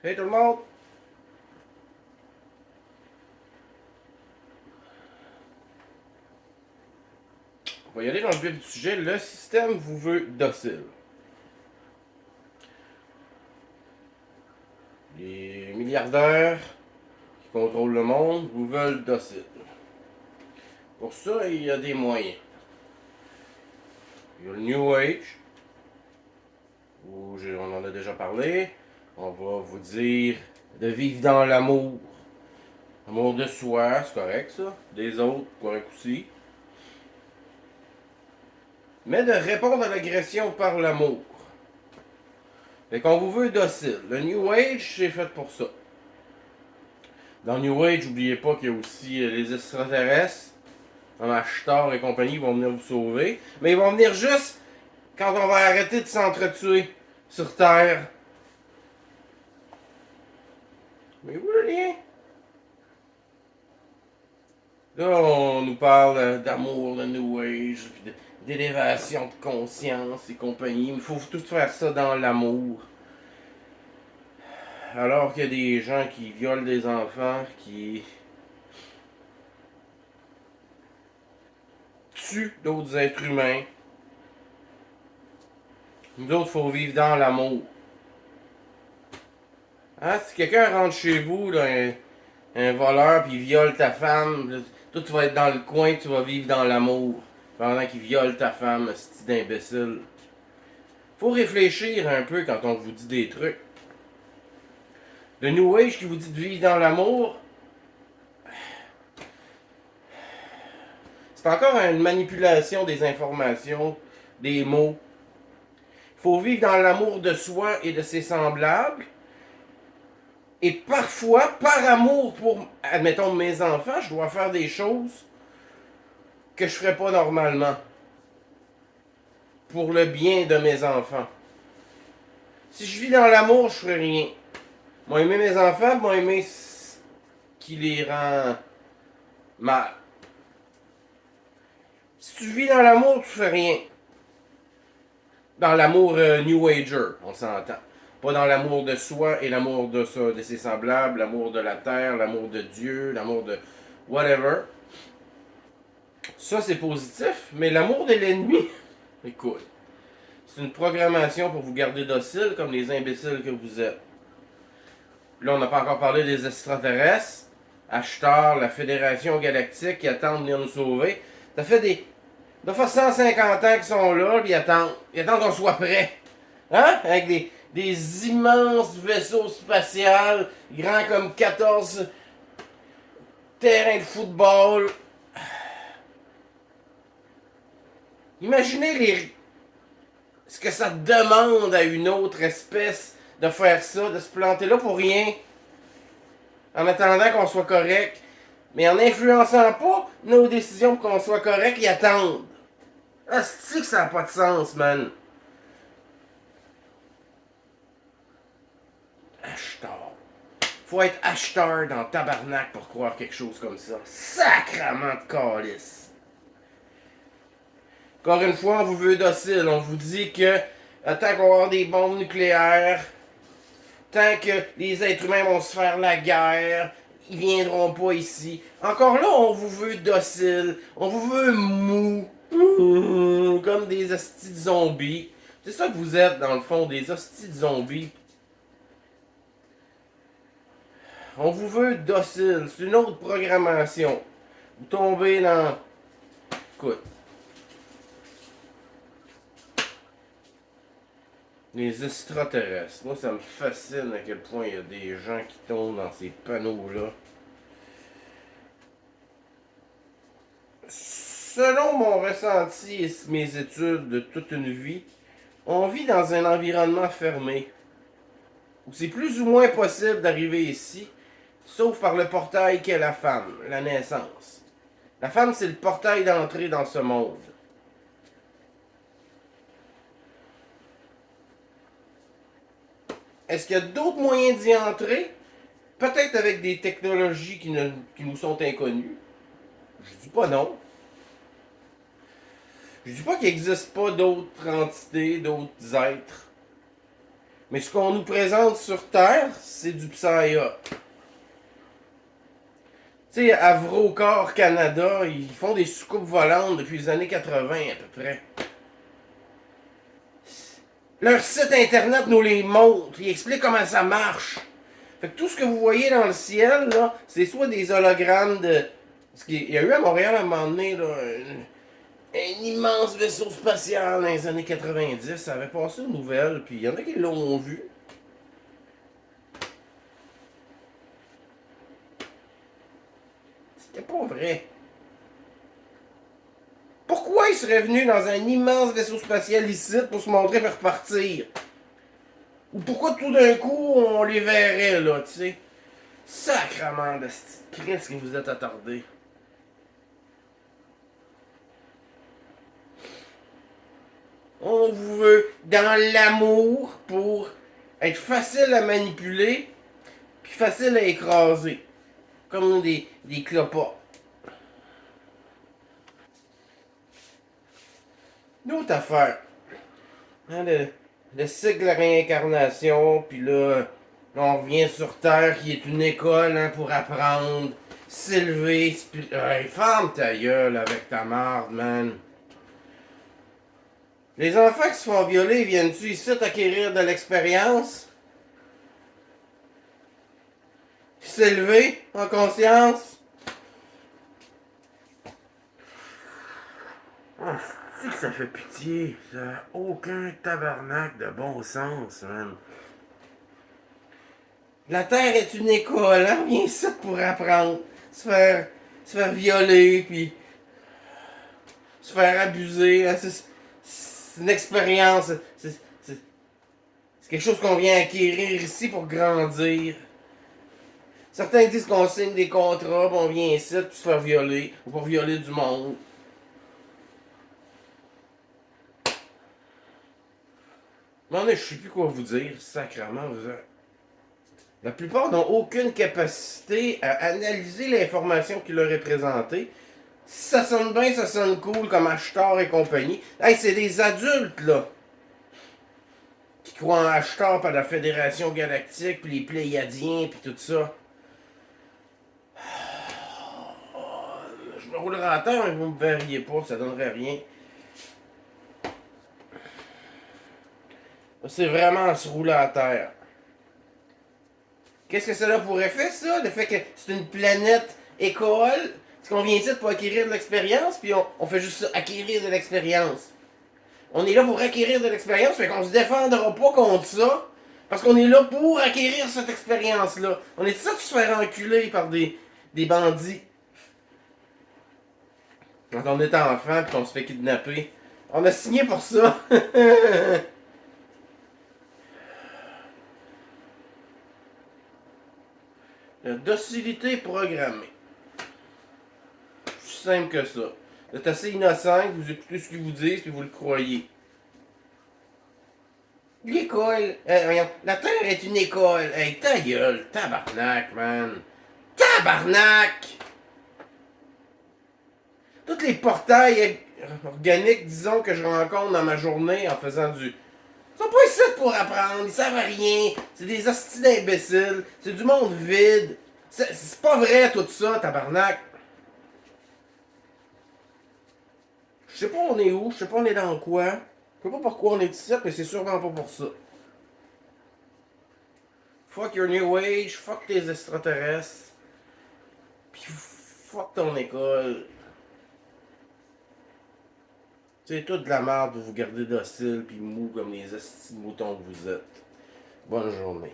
Hey tout le monde! On va y aller dans le vif du sujet. Le système vous veut docile. Les milliardaires qui contrôlent le monde vous veulent docile. Pour ça, il y a des moyens. Il y a le New Age, où on en a déjà parlé. On va vous dire de vivre dans l'amour. L'amour de soi, c'est correct ça. Des autres, correct aussi. Mais de répondre à l'agression par l'amour. Fait qu'on vous veut docile. Le New Age, c'est fait pour ça. Dans New Age, n'oubliez pas qu'il y a aussi les extraterrestres, comme Ashtar et compagnie, qui vont venir vous sauver. Mais ils vont venir juste quand on va arrêter de s'entretuer sur Terre. Mais où le lien? Là, on nous parle d'amour, de New Age, d'élévation de conscience et compagnie. Il faut tout faire ça dans l'amour. Alors qu'il y a des gens qui violent des enfants, qui tuent d'autres êtres humains. Nous autres, il faut vivre dans l'amour. Hein, si quelqu'un rentre chez vous, là, un voleur, puis il viole ta femme, là, toi tu vas être dans le coin, tu vas vivre dans l'amour. Pendant qu'il viole ta femme, c'est d'imbécile. Faut réfléchir un peu quand on vous dit des trucs. Le New Age qui vous dit de vivre dans l'amour, c'est encore une manipulation des informations, des mots. Il faut vivre dans l'amour de soi et de ses semblables. Et parfois, par amour pour, admettons, mes enfants, je dois faire des choses que je ferais pas normalement. Pour le bien de mes enfants. Si je vis dans l'amour, je ferai rien. Moi aimer mes enfants, moi aimer ce qui les rend mal. Si tu vis dans l'amour, tu fais rien. Dans l'amour New Ager, on s'entend. Pas dans l'amour de soi et l'amour de ses semblables, l'amour de la terre, l'amour de Dieu, l'amour de whatever. Ça, c'est positif, mais l'amour de l'ennemi, écoute, c'est une programmation pour vous garder docile comme les imbéciles que vous êtes. Là, on n'a pas encore parlé des extraterrestres. Ashtar, la Fédération Galactique qui attendent de venir nous sauver. Ça fait des. Ça fait 150 ans qu'ils sont là, puis ils attendent. Ils attendent qu'on soit prêts. Hein? Avec des immenses vaisseaux spatials, grands comme 14 terrains de football. Imaginez ce que ça demande à une autre espèce de faire ça, de se planter là pour rien. En attendant qu'on soit correct. Mais en n'influençant pas nos décisions pour qu'on soit correct, ils attendent. Ah, c'est que ça n'a pas de sens, man. Ashtar. Faut être acheteur dans tabarnak pour croire quelque chose comme ça. Sacrement de calice. Encore une fois, on vous veut docile. On vous dit que tant qu'on va avoir des bombes nucléaires, tant que les êtres humains vont se faire la guerre, ils viendront pas ici. Encore là, on vous veut docile. On vous veut mou. Comme des hosties de zombies. C'est ça que vous êtes, dans le fond, des hosties de zombies. On vous veut docile. C'est une autre programmation. Vous tombez dans. Écoute. Les extraterrestres. Moi, ça me fascine à quel point il y a des gens qui tombent dans ces panneaux-là. Selon mon ressenti et mes études de toute une vie, on vit dans un environnement fermé. Où c'est plus ou moins possible d'arriver ici, sauf par le portail qu'est la femme, la naissance. La femme, c'est le portail d'entrée dans ce monde. Est-ce qu'il y a d'autres moyens d'y entrer? Peut-être avec des technologies qui nous sont inconnues. Je dis pas non. Je dis pas qu'il n'existe pas d'autres entités, d'autres êtres. Mais ce qu'on nous présente sur Terre, c'est du Psyop. Tu sais, à Vrocor, Canada, ils font des soucoupes volantes depuis les années 80 à peu près. Leur site internet nous les montre, ils expliquent comment ça marche. Fait que tout ce que vous voyez dans le ciel, là, c'est soit des hologrammes de. Parce qu'il y a eu à Montréal à un moment donné, là, un immense vaisseau spatial dans les années 90. Ça avait passé aux nouvelles, puis il y en a qui l'ont vu. C'était pas vrai. Pourquoi il serait venu dans un immense vaisseau spatial ici pour se montrer et repartir? Ou pourquoi tout d'un coup on les verrait, là, tu sais? Sacrement de Christ que vous êtes attardés. On vous veut dans l'amour pour être facile à manipuler puis facile à écraser. Comme des clopas. Une autre affaire. Hein, le cycle de la réincarnation, puis là, on revient sur Terre qui est une école hein, pour apprendre, s'élever. Hey, ferme ta gueule avec ta marde, man. Les enfants qui se font violer, viennent-tu ici acquérir de l'expérience? S'élever en conscience? Ah, c'est que ça fait pitié. Ça n'a aucun tabarnak de bon sens, man. La Terre est une école, hein? Viens ici pour apprendre. Se faire violer, puis se faire abuser. Hein? C'est une expérience. C'est quelque chose qu'on vient acquérir ici pour grandir. Certains disent qu'on signe des contrats, puis on vient ici pour se faire violer, ou pour violer du monde. Mais je sais plus quoi vous dire, sacrément. La plupart n'ont aucune capacité à analyser l'information qui leur est présentée. Si ça sonne bien, ça sonne cool comme Ashtar et compagnie. Hey, c'est des adultes, là, qui croient en Ashtar par la Fédération Galactique, puis les Pléiadiens, puis tout ça. Je me roulerai à terre, mais vous me verriez pas, ça donnerait rien. C'est vraiment se rouler à terre. Qu'est-ce que cela pourrait faire, ça? Le fait que c'est une planète école? Est-ce qu'on vient ici pour acquérir de l'expérience, puis on fait juste ça, acquérir de l'expérience? On est là pour acquérir de l'expérience, fait qu'on se défendra pas contre ça, parce qu'on est là pour acquérir cette expérience-là. On est ça de se faire enculer par des bandits. Quand on est enfant, puis qu'on se fait kidnapper. On a signé pour ça. La docilité programmée. C'est simple que ça. Vous êtes assez innocent que vous écoutez ce qu'ils vous disent puis vous le croyez. L'école. Voyons, la Terre est une école. Hey, ta gueule. Tabarnak, man. Tabarnak! Tous les portails organiques, disons, que je rencontre dans ma journée en faisant du. Ils sont pas ici pour apprendre, ils savent rien. C'est des hosties d'imbéciles. C'est du monde vide. C'est pas vrai tout ça, tabarnak. Je sais pas on est où, je sais pas on est dans quoi. Je sais pas pourquoi on est ici, mais c'est sûrement pas pour ça. Fuck your new age, fuck tes extraterrestres. Pis fuck ton école. C'est tout de la merde pour vous garder docile pis mou comme les hosties de moutons que vous êtes. Bonne journée.